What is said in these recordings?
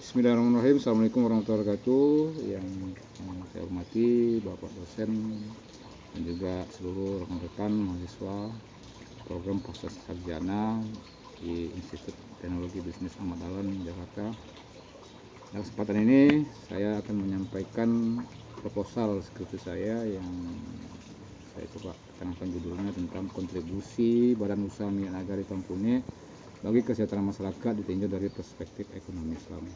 Bismillahirrahmanirrahim. Assalamualaikum warahmatullahi wabarakatuh. Yang saya hormati Bapak dosen dan juga seluruh rekan-rekan mahasiswa program pasca sarjana di Institut Teknologi Bisnis Ahmad Dahlan, Jakarta. Dalam kesempatan ini saya akan menyampaikan proposal skripsi saya yang saya coba canangkan judulnya tentang kontribusi Badan Usaha Milik Nagari Tampune bagi kesejahteraan masyarakat ditinjau dari perspektif ekonomi Islam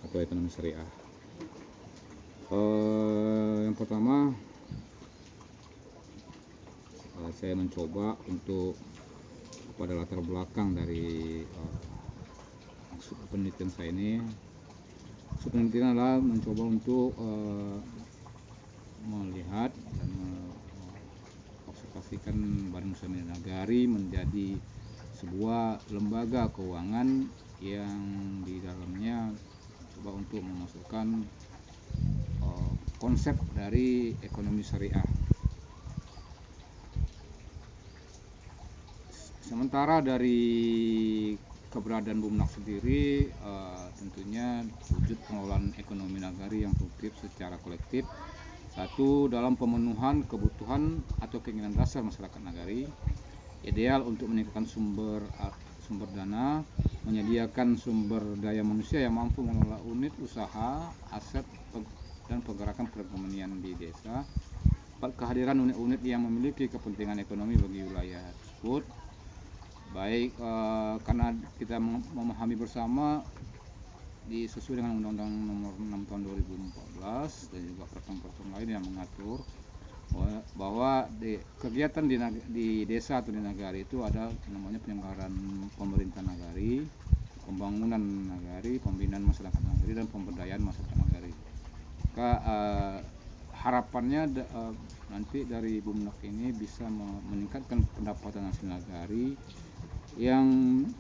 atau ekonomi syariah. Yang pertama, saya mencoba untuk pada latar belakang dari maksud penelitian saya ini. Maksud penelitian adalah mencoba untuk melihat dan mengobservasikan Badan Usaha Milik Nagari menjadi sebuah lembaga keuangan yang di dalamnya coba untuk memasukkan konsep dari ekonomi syariah. Sementara dari keberadaan BUMNAK sendiri, tentunya wujud pengelolaan ekonomi nagari yang produktif secara kolektif. Satu, dalam pemenuhan kebutuhan atau keinginan dasar masyarakat nagari, ideal untuk meningkatkan sumber dana, menyediakan sumber daya manusia yang mampu mengelola unit usaha, aset, dan pergerakan perekonomian di desa. Kehadiran unit-unit yang memiliki kepentingan ekonomi bagi wilayah tersebut, baik karena kita memahami bersama sesuai dengan Undang-Undang Nomor 6 Tahun 2014 dan juga peraturan-peraturan lain yang mengatur bahwa kegiatan di desa atau di nagari itu ada namanya penyelenggaraan pemerintah nagari, pembangunan nagari, pembinaan masyarakat nagari, dan pemberdayaan masyarakat nagari. Maka harapannya nanti dari BUMNAK ini bisa meningkatkan pendapatan asli nagari yang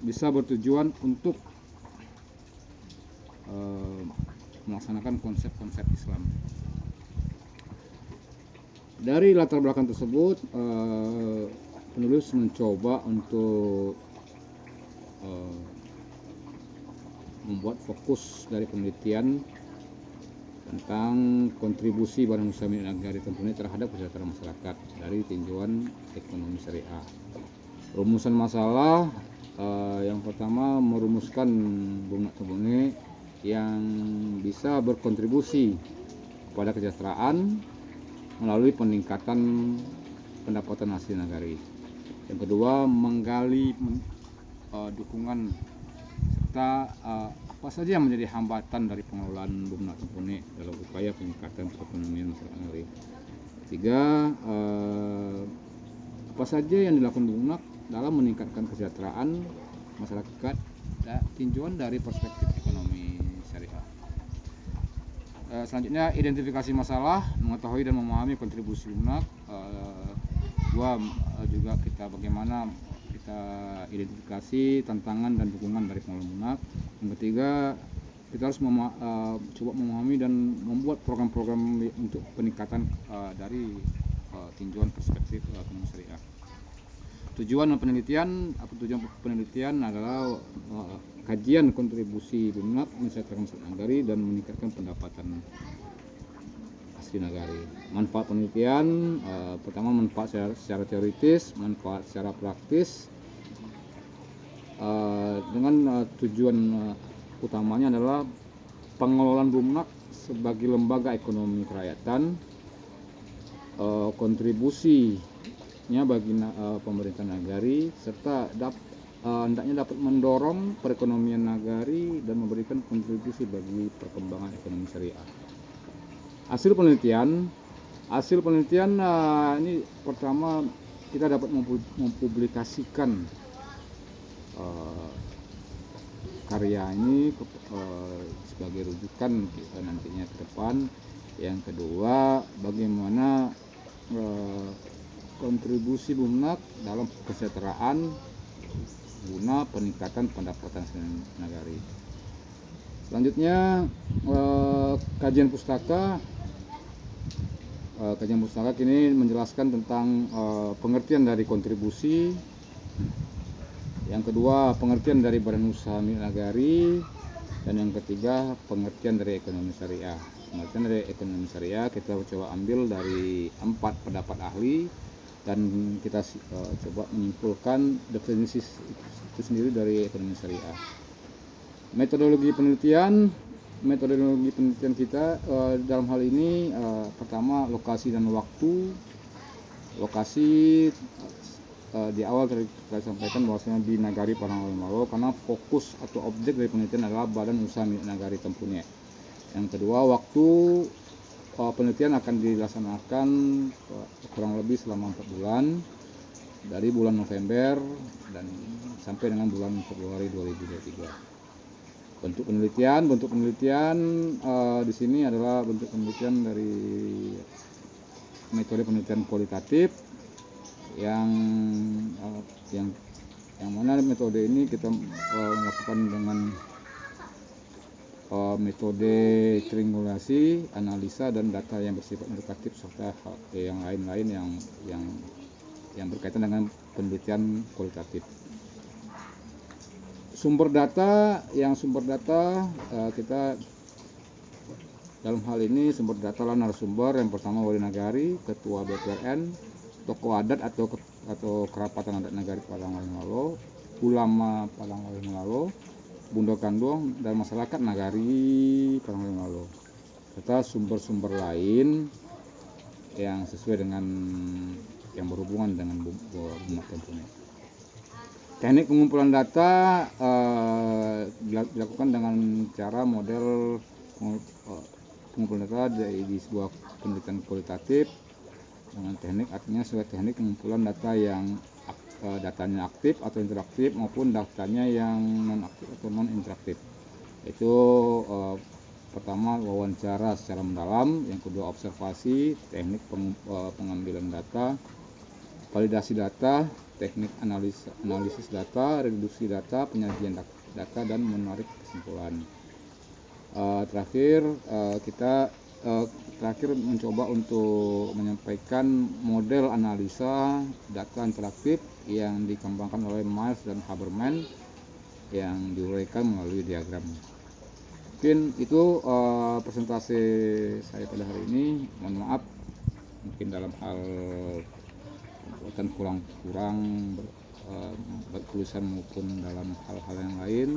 bisa bertujuan untuk melaksanakan konsep-konsep Islam. Dari latar belakang tersebut, penulis mencoba untuk membuat fokus dari penelitian tentang kontribusi Badan Usaha Milik Nagari Tampune terhadap kesejahteraan masyarakat dari tinjauan ekonomi syariah. Rumusan masalah yang pertama, merumuskan BUMNAK Tampune yang bisa berkontribusi kepada kesejahteraan melalui peningkatan pendapatan asli nagari. Yang kedua, menggali dukungan serta apa saja yang menjadi hambatan dari pengelolaan BUMNAK Tampune dalam upaya peningkatan perekonomian masyarakat nagari. Ketiga, apa saja yang dilakukan BUMNAK dalam meningkatkan kesejahteraan masyarakat tinjauan dari perspektif ekonomi syariah. Selanjutnya, identifikasi masalah, mengetahui dan memahami kontribusi BUMNAK. Juga bagaimana kita identifikasi tantangan dan dukungan dari pengelola BUMNAK. Yang ketiga, kita harus coba memahami dan membuat program-program untuk peningkatan dari tinjauan perspektif ekonomi syariah. Tujuan penelitian adalah kajian kontribusi BUMNAK meningkatkan masyarakat nagari dan meningkatkan pendapatan asli nagari. Manfaat penelitian, pertama manfaat secara teoritis, manfaat secara praktis, dengan tujuan utamanya adalah pengelolaan BUMNAK sebagai lembaga ekonomi kerakyatan, kontribusinya bagi pemerintah nagari, serta hendaknya dapat mendorong perekonomian nagari dan memberikan kontribusi bagi perkembangan ekonomi syariah. Hasil penelitian ini pertama, kita dapat mempublikasikan karya ini sebagai rujukan nantinya ke depan. Yang kedua, bagaimana kontribusi BUMNAK dalam kesejahteraan guna peningkatan pendapatan nagari. Selanjutnya, kajian pustaka. Kajian pustaka kini menjelaskan tentang pengertian dari kontribusi. Yang kedua, pengertian dari Badan Usaha Milik Nagari. Dan yang ketiga, pengertian dari ekonomi syariah. Pengertian dari ekonomi syariah kita coba ambil dari 4 pendapat ahli, dan kita coba menyimpulkan definisi itu sendiri dari ekonomi syariah. Metodologi penelitian kita dalam hal ini pertama, lokasi dan waktu. Lokasi di awal saya sampaikan bahwasanya di Nagari Padang Malo, karena fokus atau objek dari penelitian adalah Badan Usaha Milik Nagari Tempune. Yang kedua, waktu penelitian akan dilaksanakan kurang lebih selama 4 bulan, dari bulan November dan sampai dengan bulan Februari 2023. Bentuk penelitian di sini adalah bentuk penelitian dari metode penelitian kualitatif yang mana metode ini kita melakukan dengan metode triangulasi, analisa, dan data yang bersifat indikatif serta yang lain-lain yang berkaitan dengan penelitian kualitatif. Sumber data kita dalam hal ini sumber data lah narasumber. Yang pertama, Wali Nagari, Ketua BPRN, tokoh adat atau kerapatan adat Nagari Padang Malo, ulama Padang Malo, Bundo Kandung, dan masyarakat Nagari Padang Malo, serta sumber-sumber lain yang sesuai dengan yang berhubungan dengan Bumak Tempune. Teknik pengumpulan data dilakukan dengan cara model pengumpulan data di sebuah penelitian kualitatif dengan teknik, artinya sebuah teknik pengumpulan data yang datanya aktif atau interaktif maupun datanya yang non aktif atau non interaktif. Itu pertama, wawancara secara mendalam, yang kedua observasi, teknik pengambilan data, validasi data, teknik analisis data, reduksi data, penyajian data, dan menarik kesimpulan. Terakhir mencoba untuk menyampaikan model analisa data interaktif yang dikembangkan oleh Miles dan Haberman yang diuraikan melalui diagram. Mungkin itu presentasi saya pada hari ini. Mohon maaf mungkin dalam hal pembuatan kurang bertulisan maupun dalam hal-hal yang lain.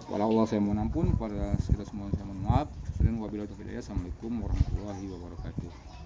Walau Allah saya mohon ampun, pada kita semua saya mohon maaf. Wabillahi taufiq hidayah. Assalamualaikum warahmatullahi wabarakatuh.